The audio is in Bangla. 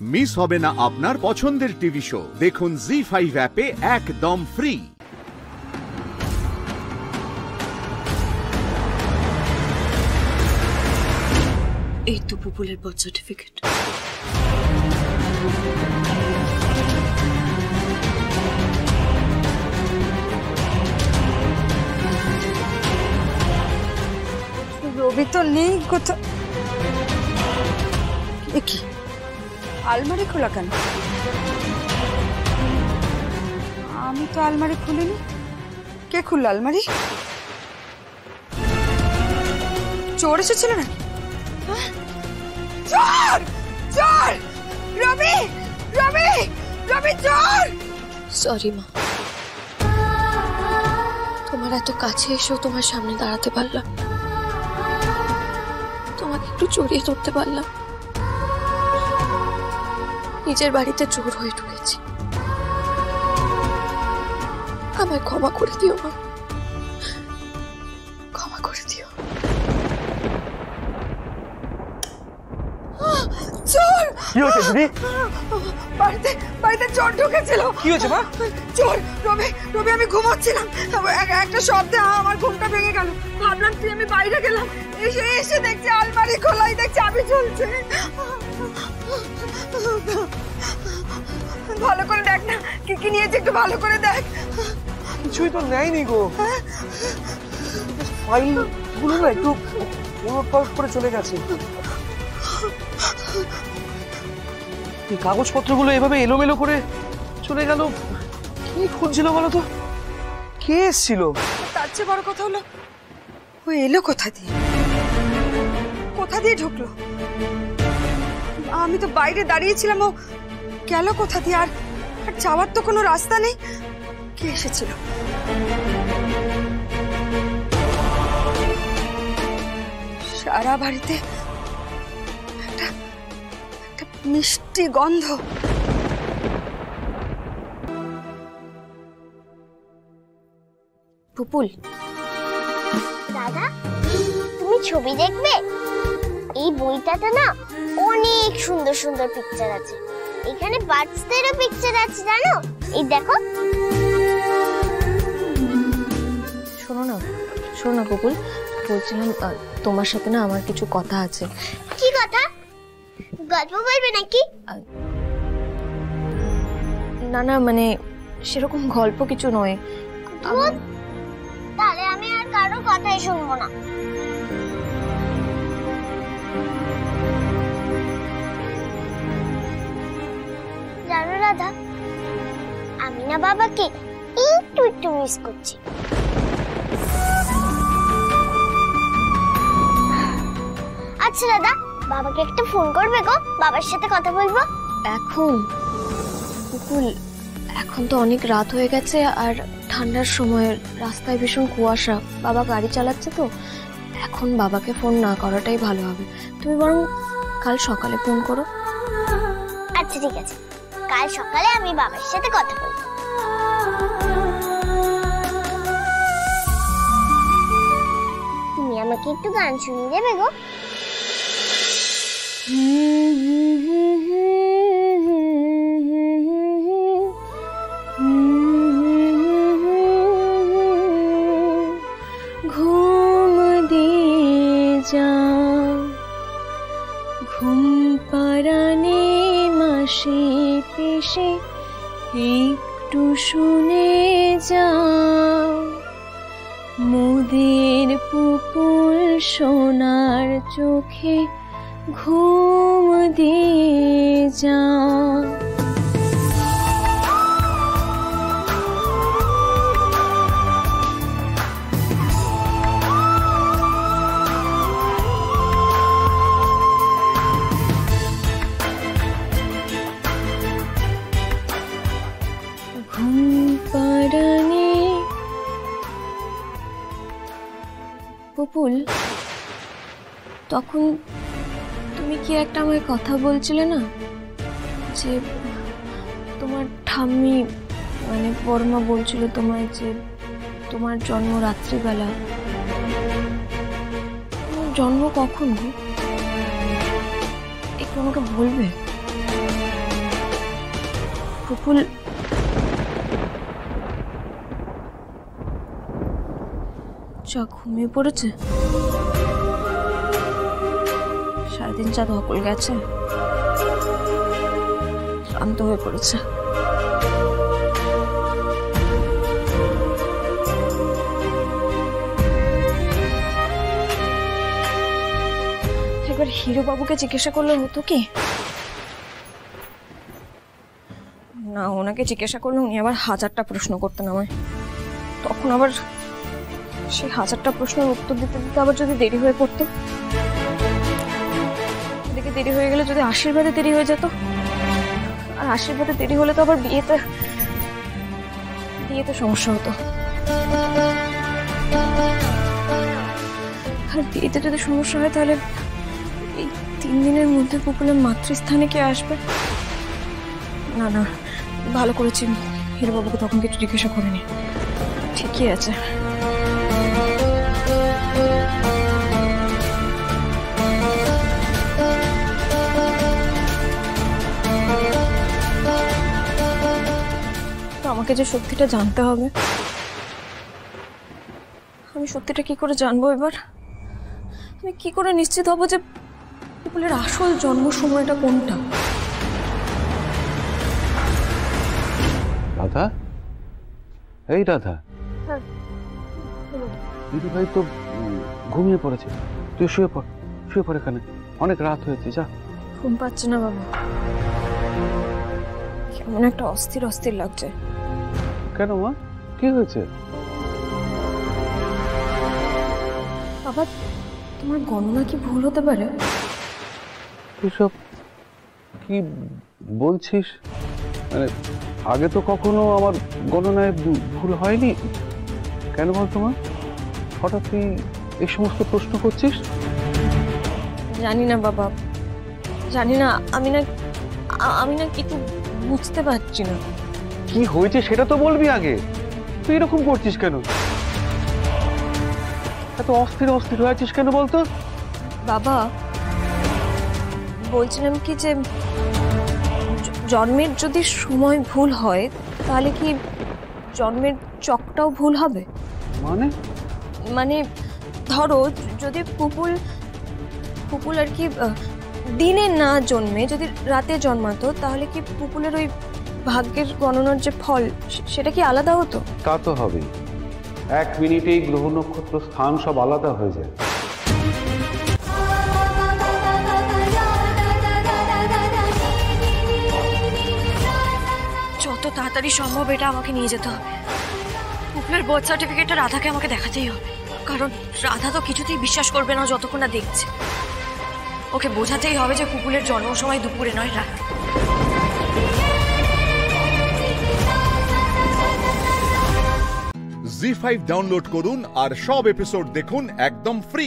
মিস হবে না আপনার পছন্দের টিভি শো। দেখুন জি5 অ্যাপে একদম ফ্রি। এই তো পুপুলের বার্থ সার্টিফিকেট। রবি তো নেই কোথাও। কি আলমারি খোলা কেন? আমি তো আলমারি খুলিনি। কে খুললো আলমারি? চোর এসেছিল নাকি? চোর! চোর! রবি! রবি! রবি চোর! সরি মা, তোমার এত কাছে এসেও তোমার সামনে দাঁড়াতে পারলাম, তোমাকে একটু জড়িয়ে ধরতে পারলাম। নিজের বাড়িতে চোর হয়ে ঢুকেছি, আমায় ক্ষমা করে দিও মা, ক্ষমা করে দিও। চোর! কি হয়েছে দিদি? বাড়িতে চোর ঢুকেছিল। কি হয়েছে মা? চোর! রবি! রবি, আমি ঘুমাচ্ছিলাম, একটা শব্দে আমার ঘুমটা ভেঙে গেল। ভাবলাম তুই, আমি বাইরে গেলাম, এসে দেখছি আলমারি খোলাই, দেখছি আমি ঝুলছে। ভালো করে দেখ না, কি নিয়েছে একটু ভালো করে দেখ। কিছুই তো নেয়নি গো, ফাইল গুলো না একটু ওলটপালট করে চলে গেছে। এই কাগজপত্রগুলো এভাবে এলোমেলো করে চলে গেল, কি খুঁজছিল বলো তো? কে এসেছিল? তার চেয়ে বড় কথা হলো, ও এলো কোথা দিয়ে ঢুকলো? আমি তো বাইরে দাঁড়িয়েছিলাম, ও গেল কোথা দিয়ে? আর যাওয়ার তো কোনো রাস্তা নেই। কে এসেছিল? সারা বাড়িতে একটা মিষ্টি গন্ধ। পুপুল, দাদা তুমি ছবি দেখবে? এই বইটাতে না অনেক সুন্দর সুন্দর পিকচার আছে। এখানে বার্ডসদেরও পিকচার আছে জানো? এই দেখো। শোনো না পুপুল, বলছিলাম তোমার সাথে না আমার কিছু কথা আছে। কি কথা? গল্প বলবে নাকি? না মানে সেরকম গল্প কিছু নয়। তাহলে আমি আর কারো কথাই শুনবো না। জানো রাধা, আমি না বাবাকে একটু মিস করছি। আচ্ছা দাদা, বাবাকে একটা ফোন করবে গো, বাবার সাথে কথা বলবো। এখন পুপুল, এখন তো অনেক রাত হয়ে গেছে, আর ঠান্ডার সময় রাস্তায় ভীষণ কুয়াশা, বাবা গাড়ি চালাচ্ছে তো, এখন বাবাকে ফোন না করাটাই ভালো হবে। তুমি বরং কাল সকালে ফোন করো। আচ্ছা ঠিক আছে, কাল সকালে আমি বাবার সাথে কথা বলবো। তুমি আমাকে একটু গান শুনিয়ে দেবে গো? ঘুম দিয়ে যা, ঘুম পাড়ানে মাসে পেশে একটু শুনে যা, মোদের পুপুল সোনার চোখে ঘুম দিয়ে যা। পুপুল, তখন তুমি কি একটা আমায় কথা বলছিলে না, যে তোমার ঠাম্মি মানে বড়মা বলছিল তোমায় যে তোমার জন্ম রাত্রিবেলা। তোমার জন্ম কখন গো? একটু আমাকে বলবে? পুপুল যা ঘুমিয়ে পড়েছে, সারাদিন যা ধকল গেছে, ক্লান্ত হয়ে পড়েছে। একবার হিরো বাবুকে জিজ্ঞাসা করলে হতো কি না, ওনাকে জিজ্ঞাসা করলে উনি আবার 1000টা প্রশ্ন করতেন আমায়। তখন আবার সেই 1000টা প্রশ্নের উত্তর দিতে দিতে আবার যদি দেরি হয়ে পড়তো, এদিকে দেরি হয়ে গেলে যদি আশীর্বাদে দেরি হয়ে যেত, আর আশীর্বাদে দেরি হলে তো আবার বিয়েতে সমস্যা হতো। আর বিয়েতে যদি সমস্যা হয় তাহলে এই 3 দিনের মধ্যে পুকুলের মাতৃস্থানে কে আসবে? না না, ভালো করেছি হিরোবাবুকে তখন কিছু জিজ্ঞাসা করিনি। ঠিকই আছে। তো আমাকে যে সত্যিটা জানতে হবে, আমি সত্যিটা কি করে জানবো এবার? আমি কি করে নিশ্চিত হব যে পুকুলের আসল জন্ম সময়টা কোনটা? রাধা, এই রাধা, দিদি ভাই তো ঘুমিয়ে পড়েছে, তুই শুয়ে পড় এখানে, অনেক রাত হয়েছে, যা। ঘুম পাচ্ছে না বাবা, কেমন একটা অস্থির অস্থির লাগছে। কেন মা, কি হয়েছে? বাবা, তোমার গণনা কি ভুল হতে পারে? এসব কি বলছিস? মানে আগে তো কখনো আমার গণনায় ভুল হয়নি, কেন বল তোমার হঠাৎ তুই এই সমস্ত প্রশ্ন করছিস? জানি না বাবা, জানি না। আমি না কিছু বুঝতে পারছি না। কি হয়েছে সেটা তো বলবি আগে। তুই এরকম করছিস কেন? এত অস্থির অস্থির হয়েছিস কেন বলতো? বাবা, বলছিলাম কি যে জন্মের যদি সময় ভুল হয় তাহলে কি জন্মের চকটাও ভুল হবে? মানে ধরো যদি পুপুল আর কি দিনে না জন্মে যদি রাতে জন্মাতো, তাহলে কি পুপুলের ওই ভাগ্যের গণনার যে ফল সেটা কি আলাদা হতো? তা তো হবেই, 1 মিনিটেই গ্রহ নক্ষত্র স্থান সব আলাদা হয়ে যায়। যত তাড়াতাড়ি সম্ভব এটা আমাকে নিয়ে যেতে হবে। পুপুলের বার্থ সার্টিফিকেটটা রাধাকে আমাকে দেখাতেই হবে, কারণ রাধা তো কিছুতেই বিশ্বাস করবে না যতক্ষণ না দেখছে। ওকে বোঝাতেই হবে যে পুপুলের জন্ম সময় দুপুরে নয়, রাতে। জি5 ডাউনলোড করুন আর সব এপিসোড দেখুন একদম ফ্রি।